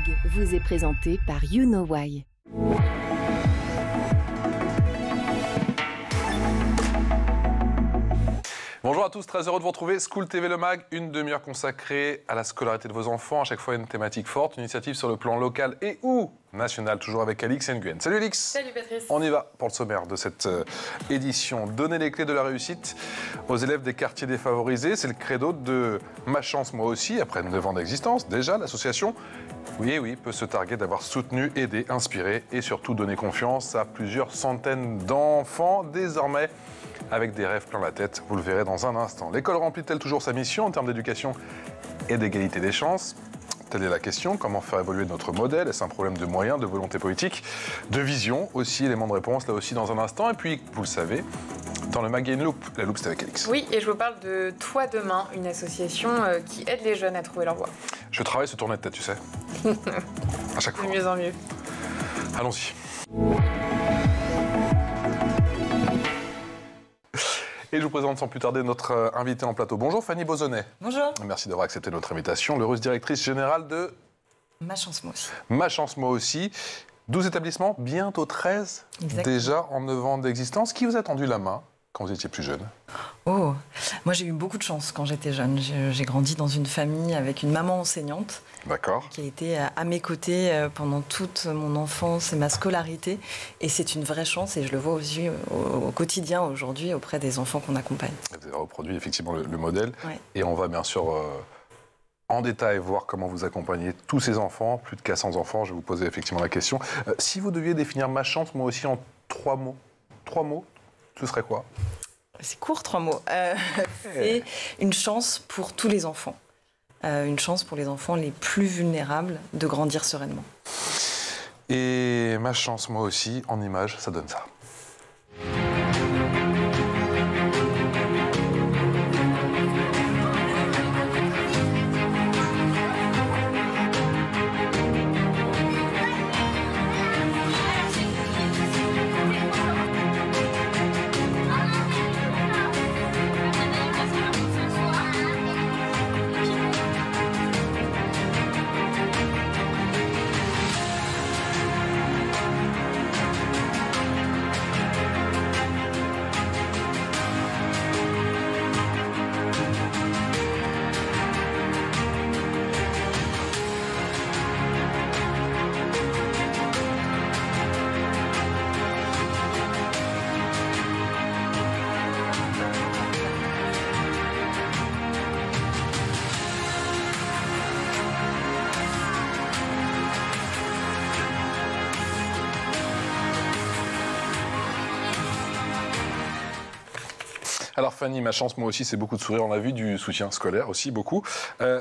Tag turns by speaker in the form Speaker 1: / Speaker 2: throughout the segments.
Speaker 1: Mag vous est présenté par You Know Why.
Speaker 2: Bonjour à tous, très heureux de vous retrouver. School TV Le Mag, une demi-heure consacrée à la scolarité de vos enfants. À chaque fois, une thématique forte, une initiative sur le plan local et ou national, toujours avec Alix Nguyen. Salut Alix.
Speaker 3: Salut Patrice.
Speaker 2: On y va pour le sommaire de cette édition. Donner les clés de la réussite aux élèves des quartiers défavorisés. C'est le credo de Ma Chance Moi Aussi. Après 9 ans d'existence, déjà, l'association, oui, peut se targuer d'avoir soutenu, aidé, inspiré et surtout donné confiance à plusieurs centaines d'enfants désormais avec des rêves plein la tête, vous le verrez dans un instant. L'école remplit-elle toujours sa mission en termes d'éducation et d'égalité des chances? Telle est la question. Comment faire évoluer notre modèle? Est-ce un problème de moyens, de volonté politique, de vision aussi? Élément de réponse là aussi dans un instant. Et puis, vous le savez, dans le Mag, il y a une loupe. La loupe, c'est avec Alix.
Speaker 3: Oui, et je vous parle de Toi Demain, une association qui aide les jeunes à trouver leur voie.
Speaker 2: Je travaille ce tourner de tête, tu sais. À chaque fois.
Speaker 3: De mieux en mieux.
Speaker 2: Allons-y. Et je vous présente sans plus tarder notre invitée en plateau. Bonjour Fanny Bozonnet.
Speaker 4: Bonjour.
Speaker 2: Merci d'avoir accepté notre invitation. L'heureuse directrice générale de
Speaker 4: Ma Chance Moi Aussi.
Speaker 2: Ma Chance Moi Aussi. 12 établissements, bientôt 13,
Speaker 4: Exactement.
Speaker 2: déjà en 9 ans d'existence. Qui vous a tendu la main quand vous étiez plus jeune?
Speaker 4: Oh, moi j'ai eu beaucoup de chance quand j'étais jeune. J'ai grandi dans une famille avec une maman enseignante.
Speaker 2: D'accord.
Speaker 4: Qui a été à mes côtés pendant toute mon enfance et ma scolarité. Et c'est une vraie chance et je le vois aussi au quotidien aujourd'hui auprès des enfants qu'on accompagne.
Speaker 2: Vous avez reproduit effectivement le modèle.
Speaker 4: Ouais.
Speaker 2: Et on va bien sûr en détail voir comment vous accompagnez tous ces enfants, plus de 400 enfants. Je vais vous poser effectivement la question. Si vous deviez définir Ma Chance Moi Aussi en 3 mots, ce serait quoi?
Speaker 4: C'est court, 3 mots. C'est une chance pour tous les enfants. Une chance pour les enfants les plus vulnérables de grandir sereinement.
Speaker 2: Et Ma Chance Moi Aussi, en images, ça donne ça. Alors Fanny, Ma Chance Moi Aussi, c'est beaucoup de sourires, on l'a vu, du soutien scolaire aussi, beaucoup.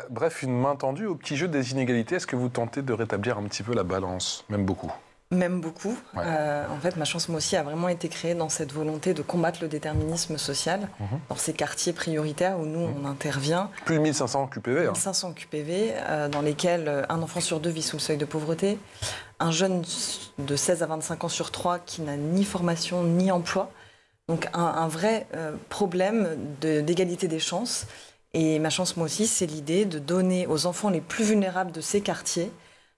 Speaker 2: Bref, une main tendue au petit jeu des inégalités. Est-ce que vous tentez de rétablir un petit peu la balance? Même beaucoup.
Speaker 4: Même beaucoup.
Speaker 2: Ouais.
Speaker 4: En fait, Ma Chance Moi Aussi a vraiment été créée dans cette volonté de combattre le déterminisme social, dans ces quartiers prioritaires où nous, on intervient.
Speaker 2: Plus de 1500 QPV.
Speaker 4: 1500 QPV, dans lesquels un enfant sur 2 vit sous le seuil de pauvreté, un jeune de 16 à 25 ans sur 3 qui n'a ni formation ni emploi. Donc un vrai problème d'égalité des chances. Et Ma Chance Moi Aussi, c'est l'idée de donner aux enfants les plus vulnérables de ces quartiers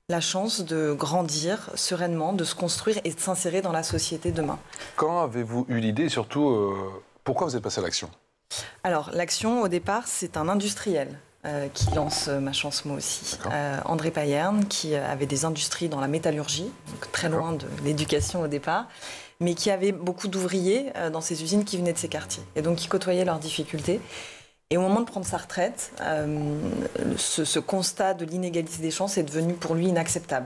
Speaker 4: la chance de grandir sereinement, de se construire et de s'insérer dans la société demain.
Speaker 2: Quand avez-vous eu l'idée et surtout, pourquoi vous êtes passé à l'action?
Speaker 4: Alors, l'action, au départ, c'est un industriel qui lance Ma Chance Moi Aussi. André Payerne, qui avait des industries dans la métallurgie, donc très loin de l'éducation au départ, mais qui avait beaucoup d'ouvriers dans ces usines qui venaient de ces quartiers, et donc qui côtoyaient leurs difficultés. Et au moment de prendre sa retraite, ce constat de l'inégalité des chances est devenu pour lui inacceptable.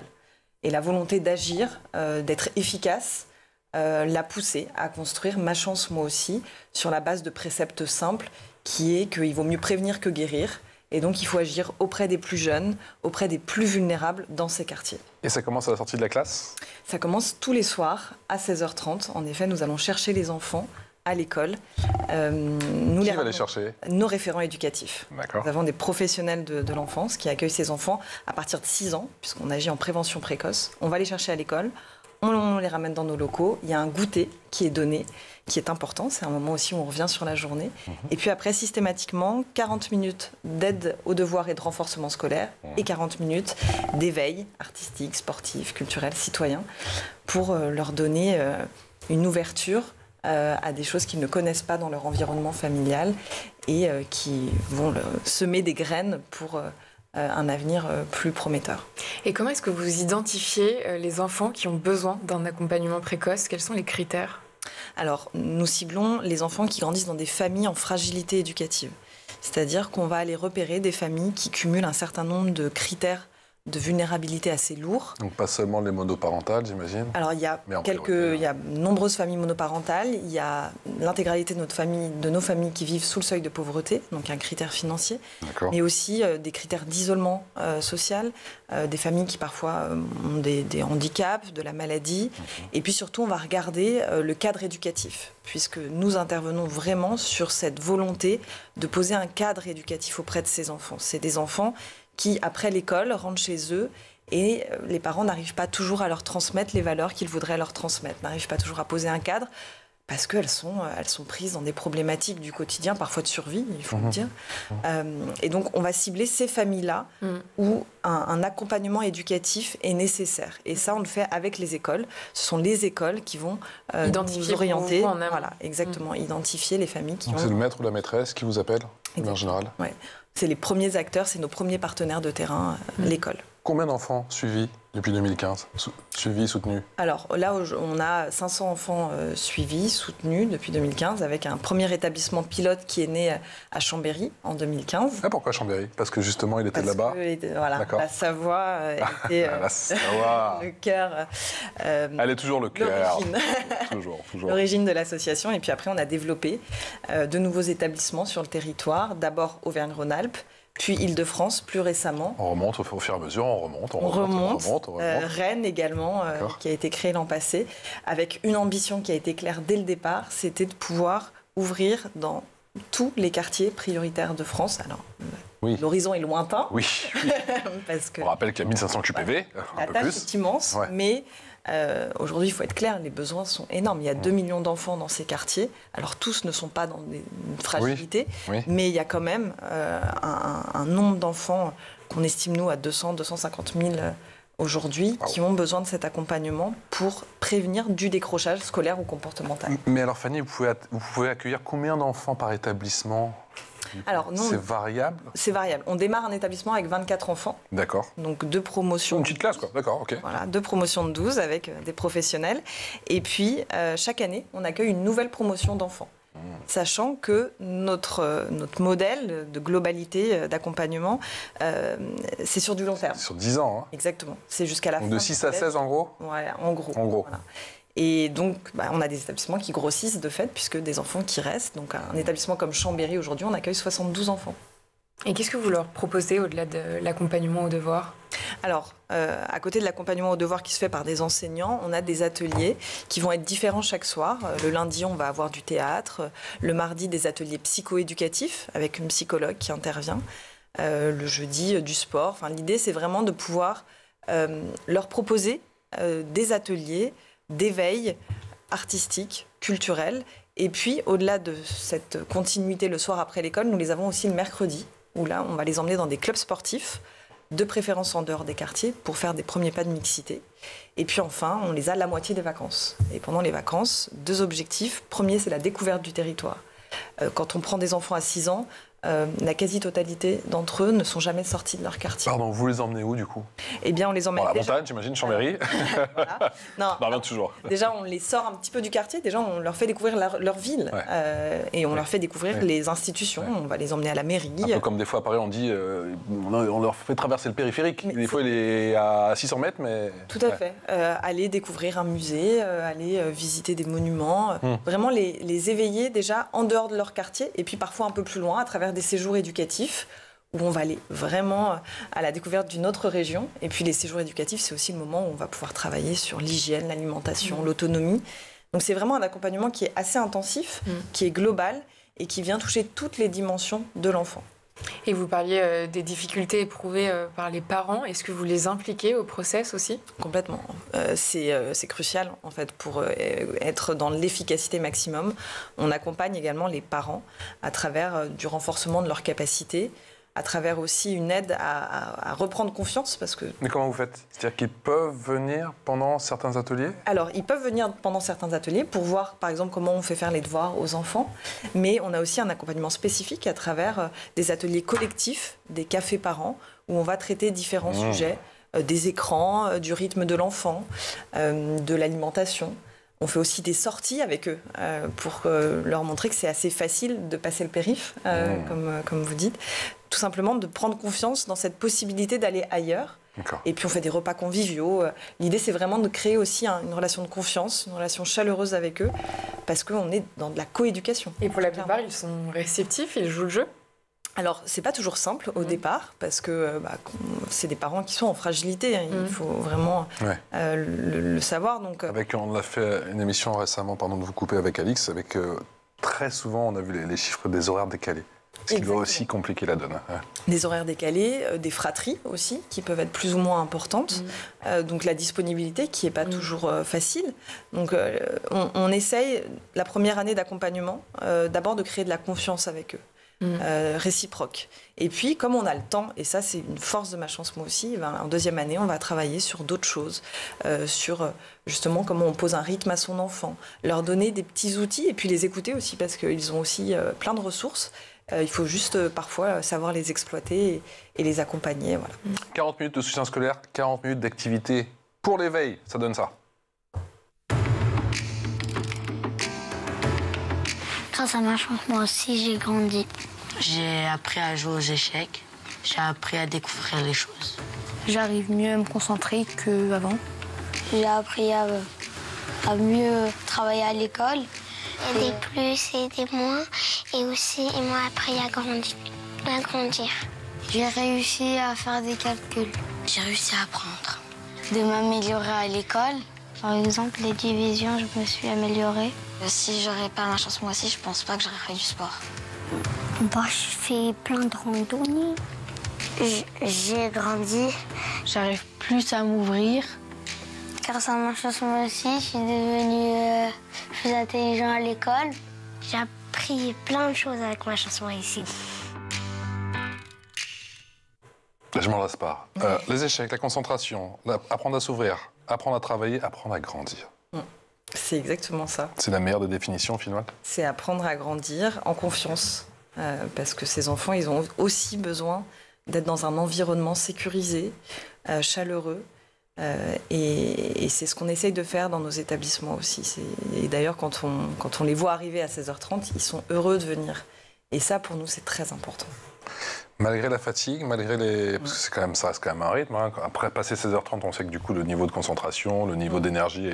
Speaker 4: Et la volonté d'agir, d'être efficace, l'a poussé à construire Ma Chance Moi Aussi sur la base de préceptes simples qui est qu'il vaut mieux prévenir que guérir. Et donc, il faut agir auprès des plus jeunes, auprès des plus vulnérables dans ces quartiers.
Speaker 2: Et ça commence à la sortie de la classe?
Speaker 4: Ça commence tous les soirs à 16h30. En effet, nous allons chercher les enfants à l'école.
Speaker 2: Qui va les chercher?
Speaker 4: Nos référents éducatifs. Nous avons des professionnels de l'enfance qui accueillent ces enfants à partir de 6 ans, puisqu'on agit en prévention précoce. On va les chercher à l'école. on les ramène dans nos locaux. Il y a un goûter qui est donné, qui est important. C'est un moment aussi où on revient sur la journée. Et puis après, systématiquement, 40 minutes d'aide aux devoirs et de renforcement scolaire et 40 minutes d'éveil artistique, sportif, culturel, citoyen, pour leur donner une ouverture à des choses qu'ils ne connaissent pas dans leur environnement familial et qui vont semer des graines pour un avenir plus prometteur.
Speaker 3: Et comment est-ce que vous identifiez les enfants qui ont besoin d'un accompagnement précoce? Quels sont les critères?
Speaker 4: Alors, nous ciblons les enfants qui grandissent dans des familles en fragilité éducative. C'est-à-dire qu'on va aller repérer des familles qui cumulent un certain nombre de critères de vulnérabilité assez lourds.
Speaker 2: Donc pas seulement les monoparentales, j'imagine.
Speaker 4: Alors il y a nombreuses familles monoparentales, il y a l'intégralité de nos familles qui vivent sous le seuil de pauvreté, donc un critère financier, mais aussi des critères d'isolement social, des familles qui parfois ont des handicaps, de la maladie, et puis surtout on va regarder le cadre éducatif, puisque nous intervenons vraiment sur cette volonté de poser un cadre éducatif auprès de ces enfants. C'est des enfants qui, après l'école, rentrent chez eux et les parents n'arrivent pas toujours à leur transmettre les valeurs qu'ils voudraient leur transmettre, n'arrivent pas toujours à poser un cadre parce qu'elles sont prises dans des problématiques du quotidien, parfois de survie, il faut le dire. Et donc, on va cibler ces familles-là où un accompagnement éducatif est nécessaire. Et ça, on le fait avec les écoles. Ce sont les écoles qui vont nous orienter. Voilà, exactement, identifier les familles qui
Speaker 2: donc
Speaker 4: ont...
Speaker 2: c'est le maître ou la maîtresse qui vous appelle, en général?
Speaker 4: Ouais. C'est les premiers acteurs, c'est nos premiers partenaires de terrain, l'école.
Speaker 2: Combien d'enfants suivis depuis 2015, suivis, soutenus? Alors
Speaker 4: là, on a 500 enfants suivis, soutenus depuis 2015, avec un premier établissement pilote qui est né à Chambéry en 2015.
Speaker 2: Ah, pourquoi Chambéry? Parce que justement, il était là-bas.
Speaker 4: Voilà, la Savoie était
Speaker 2: la Savoie.
Speaker 4: Le cœur.
Speaker 2: Elle est toujours le cœur. toujours.
Speaker 4: L'origine de l'association. Et puis après, on a développé de nouveaux établissements sur le territoire. D'abord Auvergne-Rhône-Alpes, puis Île-de-France, plus récemment.
Speaker 2: On remonte au fur et à mesure, on remonte.
Speaker 4: Rennes également, qui a été créé l'an passé, avec une ambition qui a été claire dès le départ, c'était de pouvoir ouvrir dans tous les quartiers prioritaires de France. Alors, l'horizon est lointain.
Speaker 2: Oui.
Speaker 4: Parce que,
Speaker 2: on rappelle qu'il y a 1500 QPV,
Speaker 4: la tâche est immense, mais... aujourd'hui, il faut être clair, les besoins sont énormes. Il y a 2 millions d'enfants dans ces quartiers. Alors, tous ne sont pas dans des fragilités, mais il y a quand même un nombre d'enfants qu'on estime, nous, à 250 000 aujourd'hui, qui ont besoin de cet accompagnement pour prévenir du décrochage scolaire ou comportemental.
Speaker 2: Mais alors, Fanny, vous pouvez accueillir combien d'enfants par établissement ?
Speaker 4: Alors, non,
Speaker 2: c'est variable? C'est
Speaker 4: variable. On démarre un établissement avec 24 enfants.
Speaker 2: D'accord.
Speaker 4: Donc 2 promotions.
Speaker 2: Une petite classe, quoi. D'accord, ok.
Speaker 4: Voilà, 2 promotions de 12 avec des professionnels. Et puis, chaque année, on accueille une nouvelle promotion d'enfants. Sachant que notre modèle de globalité, d'accompagnement, c'est sur du long terme.
Speaker 2: Sur 10 ans, hein.
Speaker 4: Exactement. C'est jusqu'à la fin.
Speaker 2: De 6 à 16, en gros?
Speaker 4: Ouais, en gros. Voilà. Et donc, on a des établissements qui grossissent de fait, puisque des enfants qui restent. Donc, un établissement comme Chambéry, aujourd'hui, on accueille 72 enfants.
Speaker 3: Et qu'est-ce que vous leur proposez au-delà de l'accompagnement aux devoirs?
Speaker 4: Alors, à côté de l'accompagnement aux devoirs qui se fait par des enseignants, on a des ateliers qui vont être différents chaque soir. Le lundi, on va avoir du théâtre. Le mardi, des ateliers psycho-éducatifs avec une psychologue qui intervient. Le jeudi, du sport. Enfin, l'idée, c'est vraiment de pouvoir leur proposer des ateliers d'éveil artistique, culturel. Et puis, au-delà de cette continuité le soir après l'école, nous les avons aussi le mercredi, où là, on va les emmener dans des clubs sportifs, de préférence en dehors des quartiers, pour faire des premiers pas de mixité. Et puis enfin, on les a la moitié des vacances. Et pendant les vacances, 2 objectifs. Premier, c'est la découverte du territoire. Quand on prend des enfants à 6 ans, la quasi-totalité d'entre eux ne sont jamais sortis de leur quartier.
Speaker 2: Pardon, vous les emmenez où, du coup?
Speaker 4: Eh bien, on les emmène...
Speaker 2: Dans la montagne, j'imagine, Chambéry.
Speaker 4: Voilà. Non,
Speaker 2: bien toujours.
Speaker 4: Déjà, on les sort un petit peu du quartier. Déjà, on leur fait découvrir leur ville. Et on leur fait découvrir les institutions. On va les emmener à la mairie.
Speaker 2: Un peu comme des fois, à Paris, on dit... on leur fait traverser le périphérique. Des fois, il est à 600 mètres, mais...
Speaker 4: Tout à fait. Aller découvrir un musée, aller visiter des monuments. Vraiment, les éveiller déjà en dehors de leur quartier. Et puis, parfois, un peu plus loin, à travers des séjours éducatifs où on va aller vraiment à la découverte d'une autre région. Et puis les séjours éducatifs, c'est aussi le moment où on va pouvoir travailler sur l'hygiène, l'alimentation, l'autonomie. Donc c'est vraiment un accompagnement qui est assez intensif, qui est global et qui vient toucher toutes les dimensions de l'enfant.
Speaker 3: Et vous parliez des difficultés éprouvées par les parents. Est-ce que vous les impliquez au process aussi?
Speaker 4: Complètement. C'est crucial, en fait, pour être dans l'efficacité maximum. On accompagne également les parents à travers du renforcement de leurs capacités, à travers aussi une aide à reprendre confiance. Parce que...
Speaker 2: Mais comment vous faites? C'est-à-dire qu'ils peuvent venir pendant certains ateliers?
Speaker 4: Alors, ils peuvent venir pendant certains ateliers pour voir, par exemple, comment on fait faire les devoirs aux enfants. Mais on a aussi un accompagnement spécifique à travers des ateliers collectifs, des cafés parents, où on va traiter différents sujets, des écrans, du rythme de l'enfant, de l'alimentation. On fait aussi des sorties avec eux pour leur montrer que c'est assez facile de passer le périph', comme vous dites. Tout simplement de prendre confiance dans cette possibilité d'aller ailleurs. Et puis on fait des repas conviviaux. L'idée, c'est vraiment de créer aussi une relation de confiance, une relation chaleureuse avec eux, parce qu'on est dans de la coéducation.
Speaker 3: Et pour la plupart, ils sont réceptifs, ils jouent le jeu?
Speaker 4: Alors, c'est pas toujours simple au départ, parce que c'est des parents qui sont en fragilité. Il faut vraiment le savoir. Donc,
Speaker 2: on a fait une émission récemment, pardon de vous couper, avec Alix, avec très souvent, on a vu les chiffres des horaires décalés. Ce qui doit aussi compliquer la donne.
Speaker 4: Des horaires décalés, des fratries aussi, qui peuvent être plus ou moins importantes. Donc la disponibilité qui n'est pas toujours facile. Donc on essaye, la première année d'accompagnement, d'abord de créer de la confiance avec eux. Réciproque. Et puis, comme on a le temps, et ça c'est une force de Ma Chance Moi Aussi, en deuxième année, on va travailler sur d'autres choses, sur justement comment on pose un rythme à son enfant, leur donner des petits outils et puis les écouter aussi parce qu'ils ont aussi plein de ressources. Il faut juste parfois savoir les exploiter et les accompagner. Voilà.
Speaker 2: 40 minutes de soutien scolaire, 40 minutes d'activité pour l'éveil, ça donne ça.
Speaker 5: Grâce à Ma Chance Moi Aussi, j'ai grandi.
Speaker 6: J'ai appris à jouer aux échecs, j'ai appris à découvrir les choses.
Speaker 5: J'arrive mieux à me concentrer qu'avant. J'ai appris à mieux travailler à l'école.
Speaker 7: Des plus et des moins, et aussi ils m'ont appris à grandir.
Speaker 5: J'ai réussi à faire des calculs.
Speaker 6: J'ai réussi à apprendre.
Speaker 5: De m'améliorer à l'école. Par exemple, les divisions, je me suis améliorée.
Speaker 6: Si j'aurais pas Ma Chance Moi Aussi, je pense pas que j'aurais fait du sport.
Speaker 7: Je fais plein de randonnées. J'ai grandi.
Speaker 5: J'arrive plus à m'ouvrir.
Speaker 7: Grâce à Ma Chance Moi Aussi, je suis devenue plus intelligent à l'école. J'ai appris plein de choses avec Ma Chance Moi Ici.
Speaker 2: Je m'en lasse pas. Les échecs, la concentration, apprendre à s'ouvrir, apprendre à travailler, apprendre à grandir.
Speaker 4: C'est exactement ça.
Speaker 2: C'est la meilleure des définitions, finalement.
Speaker 4: C'est apprendre à grandir en confiance. Parce que ces enfants, ils ont aussi besoin d'être dans un environnement sécurisé, chaleureux. Et c'est ce qu'on essaye de faire dans nos établissements aussi. Et d'ailleurs, quand on les voit arriver à 16h30, ils sont heureux de venir. Et ça, pour nous, c'est très important.
Speaker 2: Malgré la fatigue, malgré les... Parce que c'est quand même ça, c'est quand même un rythme. Hein. Après passer 16h30, on sait que du coup, le niveau de concentration, le niveau d'énergie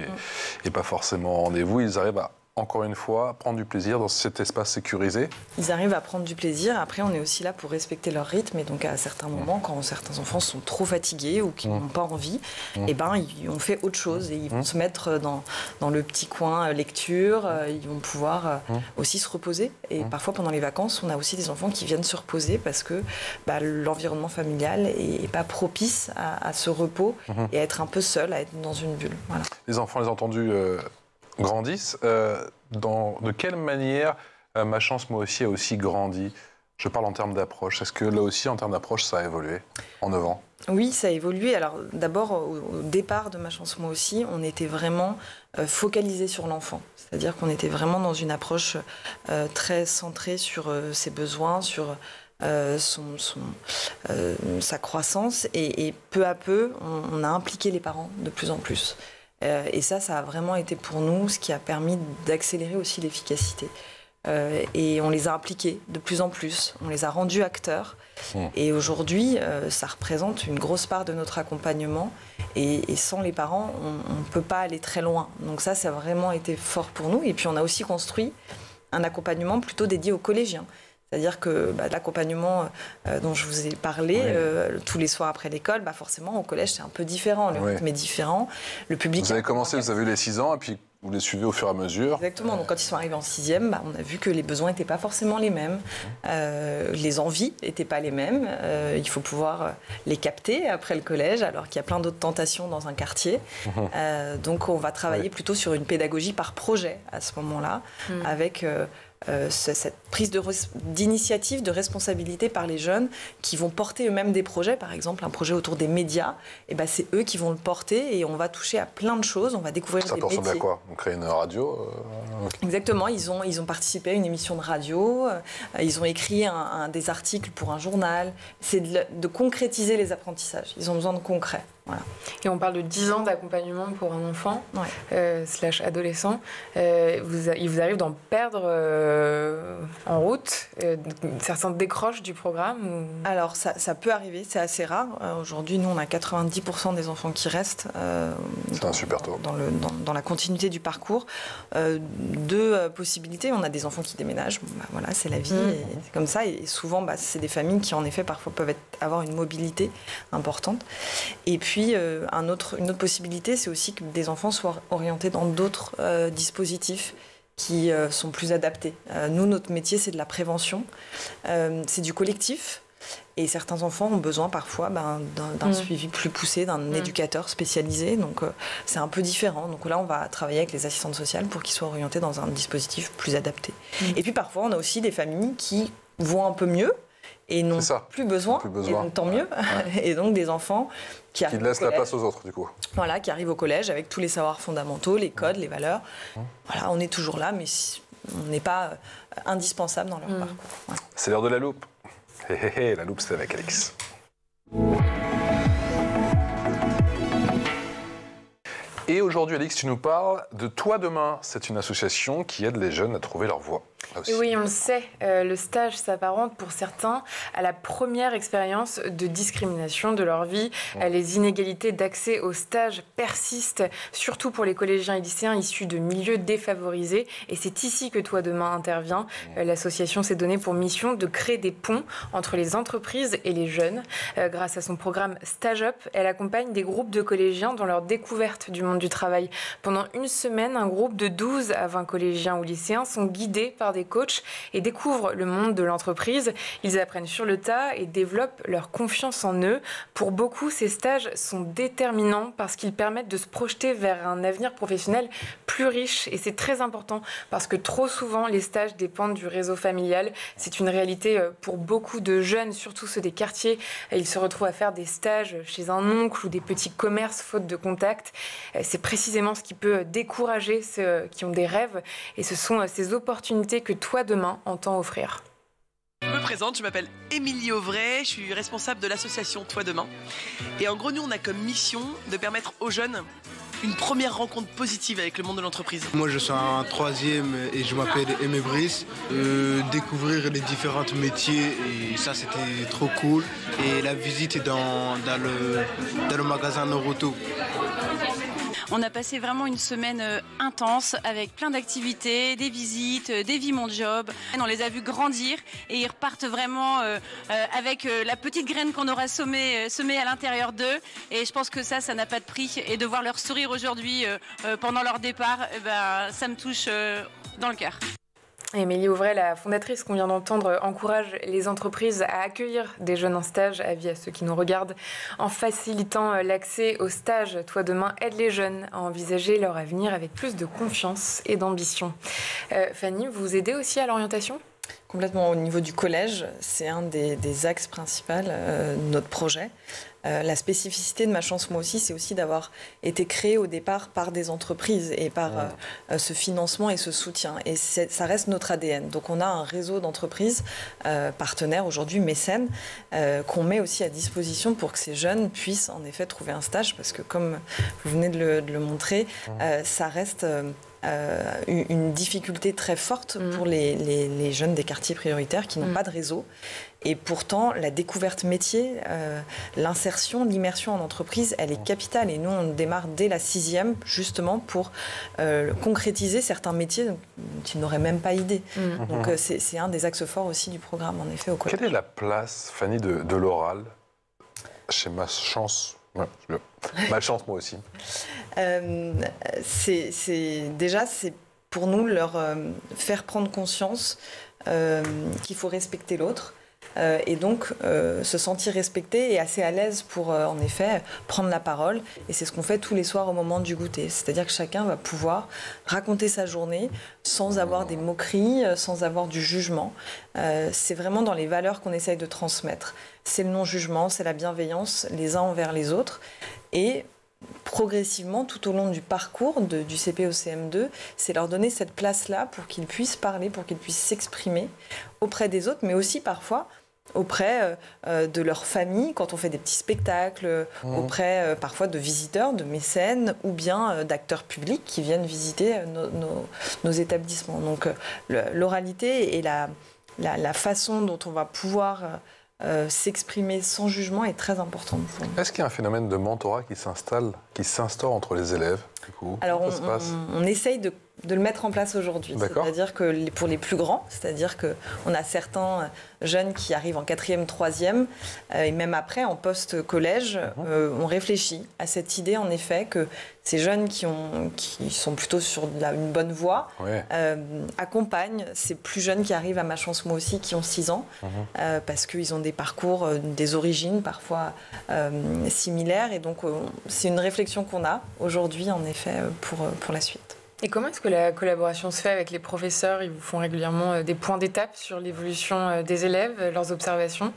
Speaker 2: est pas forcément au rendez-vous. Ils arrivent à, encore une fois, prendre du plaisir dans cet espace sécurisé. Ils
Speaker 4: arrivent à prendre du plaisir. Après, on est aussi là pour respecter leur rythme. Et donc, à certains moments, quand certains enfants sont trop fatigués ou qui n'ont pas envie, on fait autre chose. Et ils vont se mettre dans le petit coin lecture. Ils vont pouvoir aussi se reposer. Et parfois, pendant les vacances, on a aussi des enfants qui viennent se reposer parce que l'environnement familial n'est pas propice à ce repos et à être un peu seul, à être dans une bulle. Voilà.
Speaker 2: Les enfants, les entendus... grandissent. De quelle manière Ma Chance Moi Aussi a aussi grandi? Je parle en termes d'approche. Est-ce que là aussi, en termes d'approche, ça a évolué en 9 ans?
Speaker 4: Oui, ça a évolué. Alors d'abord, au départ de Ma Chance Moi Aussi, on était vraiment focalisé sur l'enfant. C'est-à-dire qu'on était vraiment dans une approche très centrée sur ses besoins, sur sa croissance. Et peu à peu, on a impliqué les parents de plus en plus. Et ça a vraiment été pour nous ce qui a permis d'accélérer aussi l'efficacité. Et on les a impliqués de plus en plus, on les a rendus acteurs. Et aujourd'hui, ça représente une grosse part de notre accompagnement. Et sans les parents, on ne peut pas aller très loin. Donc ça a vraiment été fort pour nous. Et puis on a aussi construit un accompagnement plutôt dédié aux collégiens. C'est-à-dire que l'accompagnement dont je vous ai parlé tous les soirs après l'école, forcément au collège c'est un peu différent, le rythme est différent, le public...
Speaker 2: Vous avez commencé, vous avez eu les 6 ans, et puis vous les suivez au fur et à mesure.
Speaker 4: Exactement. Donc, quand ils sont arrivés en 6e, on a vu que les besoins n'étaient pas forcément les mêmes. Les envies n'étaient pas les mêmes. Il faut pouvoir les capter après le collège, alors qu'il y a plein d'autres tentations dans un quartier. Donc, on va travailler plutôt sur une pédagogie par projet à ce moment-là, avec cette prise d'initiative, de responsabilité par les jeunes qui vont porter eux-mêmes des projets. Par exemple, un projet autour des médias, et ben c'est eux qui vont le porter et on va toucher à plein de choses, on va découvrir des métiers. Ça ressemble
Speaker 2: à quoi? On crée une radio
Speaker 4: Exactement, ils ont participé à une émission de radio, ils ont écrit des articles pour un journal. C'est de concrétiser les apprentissages, ils ont besoin de concret. Voilà.
Speaker 3: Et on parle de 10 ans d'accompagnement pour un enfant, / adolescent. Il vous arrive d'en perdre en route. Certains décrochent du programme
Speaker 4: Alors, ça peut arriver, c'est assez rare. Aujourd'hui, nous, on a 90% des enfants qui restent
Speaker 2: c'est un super taux.
Speaker 4: Dans la continuité du parcours. Deux possibilités. On a des enfants qui déménagent. Voilà, c'est la vie, et c'est comme ça. Et souvent, c'est des familles qui, en effet, parfois peuvent avoir une mobilité importante. Et puis, une autre possibilité, c'est aussi que des enfants soient orientés dans d'autres dispositifs qui sont plus adaptés. Nous, notre métier, c'est de la prévention. C'est du collectif. Et certains enfants ont besoin parfois d'un suivi plus poussé, d'un éducateur spécialisé. Donc, c'est un peu différent. Donc là, on va travailler avec les assistantes sociales pour qu'ils soient orientés dans un dispositif plus adapté. Et puis, parfois, on a aussi des familles qui vont un peu mieux et n'ont plus besoin. Et donc, tant mieux. Et donc, des enfants qui
Speaker 2: laissent la place aux autres, du coup.
Speaker 4: Voilà, qui arrivent au collège avec tous les savoirs fondamentaux, les codes, les valeurs. Voilà, on est toujours là, mais on n'est pas indispensable dans leur parcours. Ouais.
Speaker 2: C'est l'heure de la loupe. La loupe, c'est avec Alix. Et aujourd'hui, Alix, tu nous parles de Toi Demain. C'est une association qui aide les jeunes à trouver leur voie.
Speaker 3: Et oui, on le sait, le stage s'apparente pour certains à la première expérience de discrimination de leur vie. Les inégalités d'accès au stage persistent, surtout pour les collégiens et lycéens issus de milieux défavorisés. Et c'est ici que Toi Demain intervient. L'association s'est donnée pour mission de créer des ponts entre les entreprises et les jeunes. Grâce à son programme Stage Up, elle accompagne des groupes de collégiens dans leur découverte du monde du travail. Pendant une semaine, un groupe de 12 à 20 collégiens ou lycéens sont guidés par des coachs et découvrent le monde de l'entreprise. Ils apprennent sur le tas et développent leur confiance en eux. Pour beaucoup, ces stages sont déterminants parce qu'ils permettent de se projeter vers un avenir professionnel plus riche. Et c'est très important parce que trop souvent, les stages dépendent du réseau familial. C'est une réalité pour beaucoup de jeunes, surtout ceux des quartiers. Ils se retrouvent à faire des stages chez un oncle ou des petits commerces faute de contact. C'est précisément ce qui peut décourager ceux qui ont des rêves. Et ce sont ces opportunités que Toi Demain entend offrir.
Speaker 8: Je me présente, je m'appelle Émilie Auvray, je suis responsable de l'association Toi Demain. Et en gros, nous, on a comme mission de permettre aux jeunes une première rencontre positive avec le monde de l'entreprise.
Speaker 9: Moi, je suis en 3e et je m'appelle Aimé Brice. Découvrir les différents métiers, et ça, c'était trop cool. Et la visite dans le magasin Noroto.
Speaker 10: On a passé vraiment une semaine intense avec plein d'activités, des visites, des vies mon job. On les a vus grandir et ils repartent vraiment avec la petite graine qu'on aura semée à l'intérieur d'eux. Et je pense que ça n'a pas de prix. Et de voir leur sourire aujourd'hui pendant leur départ, ça me touche dans le cœur.
Speaker 3: Émilie Auvray, la fondatrice qu'on vient d'entendre, encourage les entreprises à accueillir des jeunes en stage, avis à ceux qui nous regardent, en facilitant l'accès au stage. Toi Demain aide les jeunes à envisager leur avenir avec plus de confiance et d'ambition. Fanny, vous aidez aussi à l'orientation ?
Speaker 4: Complètement. Au niveau du collège, c'est un des axes principaux de notre projet. La spécificité de Ma Chance Moi Aussi, c'est aussi d'avoir été créé au départ par des entreprises et par ce financement et ce soutien. Et ça reste notre ADN. Donc on a un réseau d'entreprises partenaires aujourd'hui, mécènes, qu'on met aussi à disposition pour que ces jeunes puissent en effet trouver un stage. Parce que comme vous venez de le montrer, ça reste... une difficulté très forte pour les jeunes des quartiers prioritaires qui n'ont pas de réseau. Et pourtant, la découverte métier, l'insertion, l'immersion en entreprise, elle est capitale. Et nous, on démarre dès la 6e, justement, pour concrétiser certains métiers dont ils n'auraient même pas idée. Donc, c'est un des axes forts aussi du programme, en effet, au collège.
Speaker 2: Quelle est la place, Fanny, de l'oral chez Ma Chance ? Ma Chance Moi Aussi.
Speaker 4: C'est pour nous leur faire prendre conscience qu'il faut respecter l'autre. Et donc se sentir respecté et assez à l'aise pour en effet prendre la parole, et c'est ce qu'on fait tous les soirs au moment du goûter, c'est-à-dire que chacun va pouvoir raconter sa journée sans avoir des moqueries, sans avoir du jugement. C'est vraiment dans les valeurs qu'on essaye de transmettre, c'est le non-jugement, c'est la bienveillance les uns envers les autres, et progressivement, tout au long du parcours du CP au CM2, c'est leur donner cette place-là pour qu'ils puissent parler, pour qu'ils puissent s'exprimer auprès des autres, mais aussi parfois auprès de leur famille, quand on fait des petits spectacles, auprès parfois de visiteurs, de mécènes, ou bien d'acteurs publics qui viennent visiter nos établissements. Donc l'oralité et la façon dont on va pouvoir s'exprimer sans jugement est très importante pour nous.
Speaker 2: Est-ce qu'il y a un phénomène de mentorat qui s'instaure entre les élèves, du coup?
Speaker 4: Alors on essaye de le mettre en place aujourd'hui. C'est-à-dire que pour les plus grands, c'est-à-dire qu'on a certains jeunes qui arrivent en 4e, 3e, et même après, en post-collège, on réfléchit à cette idée, en effet, que ces jeunes qui sont plutôt sur une bonne voie accompagnent ces plus jeunes qui arrivent à Ma Chance Moi Aussi, qui ont 6 ans, parce qu'ils ont des parcours, des origines parfois similaires. Et donc, c'est une réflexion qu'on a aujourd'hui, en effet, pour la suite.
Speaker 3: Et comment est-ce que la collaboration se fait avec les professeurs? Ils vous font régulièrement des points d'étape sur l'évolution des élèves, leurs observations?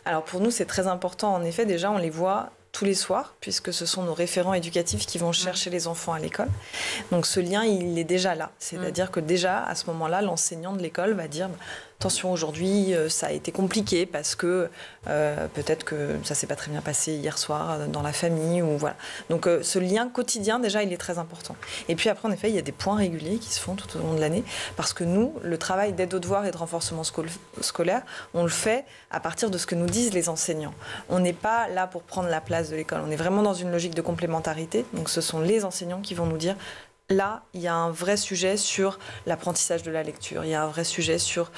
Speaker 4: Alors pour nous, c'est très important. En effet, déjà, on les voit tous les soirs, puisque ce sont nos référents éducatifs qui vont chercher les enfants à l'école. Donc ce lien, il est déjà là. C'est-à-dire que déjà, à ce moment-là, l'enseignant de l'école va dire attention, aujourd'hui, ça a été compliqué parce que peut-être que ça s'est pas très bien passé hier soir dans la famille. Ou voilà. Donc ce lien quotidien, déjà, il est très important. Et puis après, en effet, il y a des points réguliers qui se font tout au long de l'année, parce que nous, le travail d'aide aux devoirs et de renforcement scolaire, on le fait à partir de ce que nous disent les enseignants. On n'est pas là pour prendre la place de l'école. On est vraiment dans une logique de complémentarité. Donc ce sont les enseignants qui vont nous dire là, il y a un vrai sujet sur l'apprentissage de la lecture, il y a un vrai sujet sur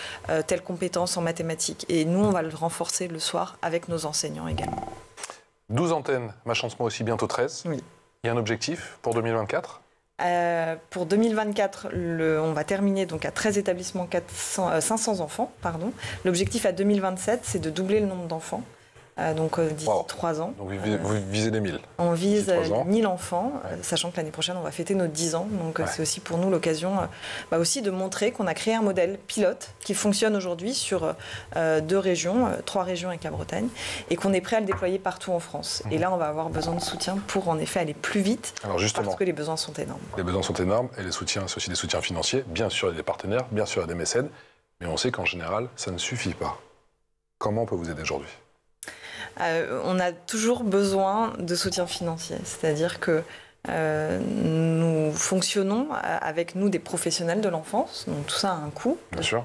Speaker 4: telle compétence en mathématiques. Et nous, on va le renforcer le soir avec nos enseignants également.
Speaker 2: 12 antennes, Ma Chance Moi Aussi, bientôt 13.
Speaker 4: Oui.
Speaker 2: Il y a un objectif pour 2024 ?
Speaker 4: Pour 2024, on va terminer donc à 13 établissements, 500 enfants. L'objectif à 2027, c'est de doubler le nombre d'enfants. Donc d'ici 3 ans.
Speaker 2: Donc vous visez les 1000.
Speaker 4: On vise 1000 enfants, sachant que l'année prochaine, on va fêter nos 10 ans. Donc c'est aussi pour nous l'occasion aussi de montrer qu'on a créé un modèle pilote qui fonctionne aujourd'hui sur 2 régions, 3 régions avec la Bretagne, et qu'on est prêt à le déployer partout en France. Et là, on va avoir besoin de soutien pour en effet aller plus vite, parce que les besoins sont énormes.
Speaker 2: Les besoins sont énormes, et les soutiens, c'est aussi des soutiens financiers. Bien sûr, il y a des partenaires, bien sûr, il y a des mécènes, mais on sait qu'en général, ça ne suffit pas. Comment on peut vous aider aujourd'hui ?
Speaker 4: On a toujours besoin de soutien financier, c'est-à-dire que nous fonctionnons avec nous des professionnels de l'enfance, donc tout ça a un coût.
Speaker 2: Bien sûr.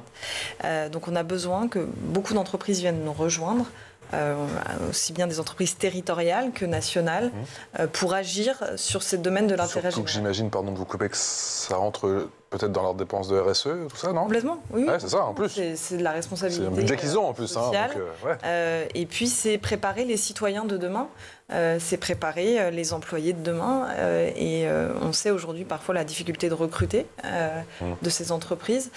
Speaker 4: Donc on a besoin que beaucoup d'entreprises viennent nous rejoindre, aussi bien des entreprises territoriales que nationales, pour agir sur ces domaines de l'intérêt général.
Speaker 2: Surtout que j'imagine, pardon de vous couper, que ça rentre peut-être dans leurs dépenses de RSE, tout ça, non ?
Speaker 4: Complètement, oui.
Speaker 2: Ouais, c'est ça, en plus.
Speaker 4: C'est de la responsabilité.
Speaker 2: C'est un budget qu'ils ont, en plus.
Speaker 4: Et puis, c'est préparer les citoyens de demain, c'est préparer les employés de demain. Et on sait aujourd'hui parfois la difficulté de recruter de ces entreprises,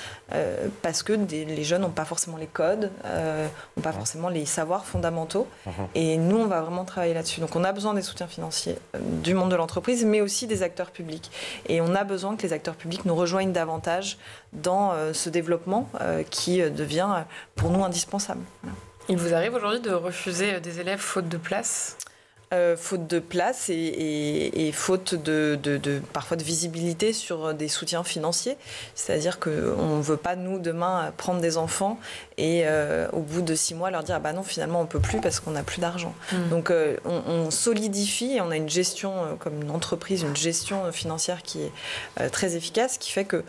Speaker 4: parce que les jeunes n'ont pas forcément les codes, n'ont pas forcément les savoirs fondamentaux. Et nous, on va vraiment travailler là-dessus. Donc, on a besoin des soutiens financiers du monde de l'entreprise, mais aussi des acteurs publics. Et on a besoin que les acteurs publics nous rejoignent davantage dans ce développement qui devient pour nous indispensable. Voilà.
Speaker 3: Il vous arrive aujourd'hui de refuser des élèves faute de place ?
Speaker 4: Faute de place et faute parfois de visibilité sur des soutiens financiers. C'est-à-dire qu'on ne veut pas, nous, demain, prendre des enfants et au bout de 6 mois, leur dire « Ah bah non, finalement, on ne peut plus parce qu'on n'a plus d'argent ». Donc, on solidifie et on a une gestion, comme une entreprise, une gestion financière qui est très efficace, qui fait que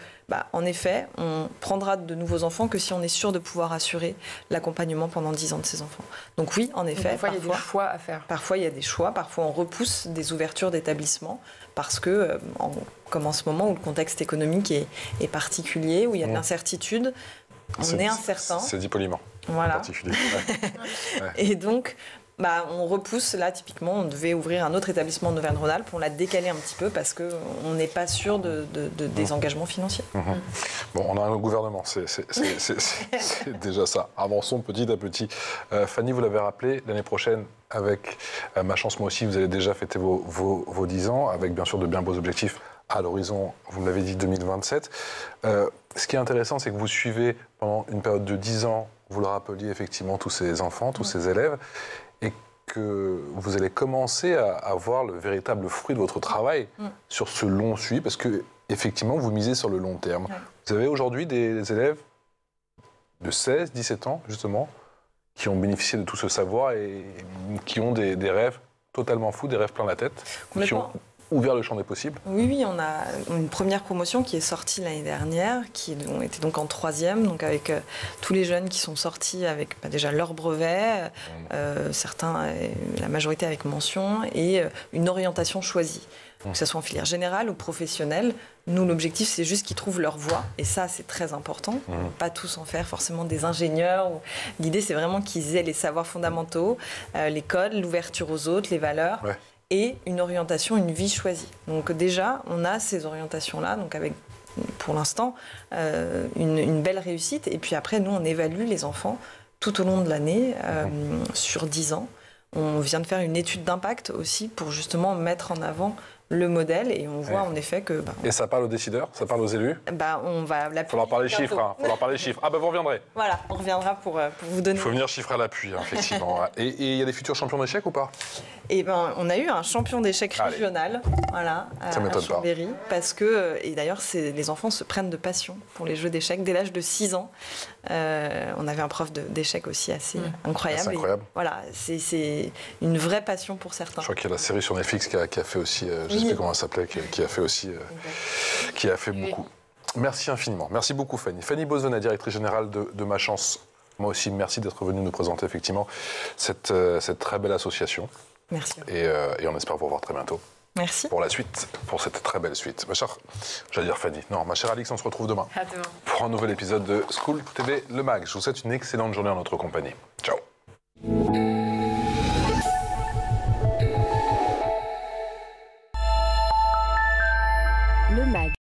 Speaker 4: en effet, on prendra de nouveaux enfants que si on est sûr de pouvoir assurer l'accompagnement pendant 10 ans de ces enfants. Donc oui, en effet,
Speaker 3: parfois il y a des choix à faire.
Speaker 4: Parfois il y a des choix, parfois on repousse des ouvertures d'établissements parce que, comme en ce moment où le contexte économique est particulier, où il y a de l'incertitude, on est incertain.
Speaker 2: C'est dit poliment.
Speaker 4: Voilà.
Speaker 2: Particulier.
Speaker 4: Et donc, On repousse, là, typiquement, on devait ouvrir un autre établissement en Auvergne-Rhône-Alpes, on l'a décalé un petit peu parce qu'on n'est pas sûr des engagements financiers.
Speaker 2: Bon, on a un gouvernement, c'est déjà ça. Avançons petit à petit. Fanny, vous l'avez rappelé, l'année prochaine, avec Ma Chance Moi Aussi, vous allez déjà fêter vos 10 ans, avec bien sûr de bien beaux objectifs à l'horizon, vous me l'avez dit, 2027. Ce qui est intéressant, c'est que vous suivez pendant une période de 10 ans, vous le rappeliez effectivement, tous ces enfants, tous ces élèves, et que vous allez commencer à voir le véritable fruit de votre travail sur ce long suivi, parce que effectivement, vous misez sur le long terme. Vous avez aujourd'hui des élèves de 16, 17 ans, justement, qui ont bénéficié de tout ce savoir et qui ont des rêves totalement fous, des rêves plein la tête, qui ont ouvert le champ des possibles.
Speaker 4: Oui, on a une première promotion qui est sortie l'année dernière, qui était donc en 3e, donc avec tous les jeunes qui sont sortis avec déjà leur brevet, certains, la majorité avec mention, et une orientation choisie. Que ce soit en filière générale ou professionnelle, nous, l'objectif, c'est juste qu'ils trouvent leur voie. Et ça, c'est très important. Pas tous en faire forcément des ingénieurs. L'idée, c'est vraiment qu'ils aient les savoirs fondamentaux, les codes, l'ouverture aux autres, les valeurs. Et une orientation, une vie choisie. Donc déjà, on a ces orientations-là, donc avec, pour l'instant, une belle réussite. Et puis après, nous, on évalue les enfants tout au long de l'année, sur 10 ans. On vient de faire une étude d'impact aussi pour justement mettre en avant le modèle et on voit en effet que...
Speaker 2: Et ça parle aux décideurs, ça parle aux élus.
Speaker 4: On va
Speaker 2: l'appuyer. Il faut leur parler chiffres, hein. Faut leur parler chiffres. Ah vous reviendrez.
Speaker 4: Voilà, on reviendra pour vous donner...
Speaker 2: Il faut venir chiffrer à l'appui, effectivement. Et il y a des futurs champions d'échecs ou pas?
Speaker 4: On a eu un champion d'échecs régional, voilà, à Chambéry, parce que, et d'ailleurs, les enfants se prennent de passion pour les jeux d'échecs dès l'âge de 6 ans. On avait un prof d'échecs aussi assez incroyable.
Speaker 2: C'est incroyable.
Speaker 4: Voilà, c'est une vraie passion pour certains.
Speaker 2: Je crois qu'il y a la série sur Netflix qui a fait aussi, je ne sais plus comment elle s'appelait, qui a fait aussi, qui a fait beaucoup. Merci infiniment. Merci beaucoup Fanny. Fanny Bozona, directrice générale de Ma Chance. Moi aussi, merci d'être venue nous présenter effectivement cette très belle association.
Speaker 4: Merci.
Speaker 2: Et on espère vous revoir très bientôt.
Speaker 4: Merci.
Speaker 2: Pour la suite, pour cette très belle suite. Ma chère, j'allais dire Fanny. Non, ma chère Alix, on se retrouve demain.
Speaker 3: À demain.
Speaker 2: Pour un nouvel épisode de School TV Le Mag. Je vous souhaite une excellente journée en notre compagnie. Ciao.
Speaker 1: Le Mag.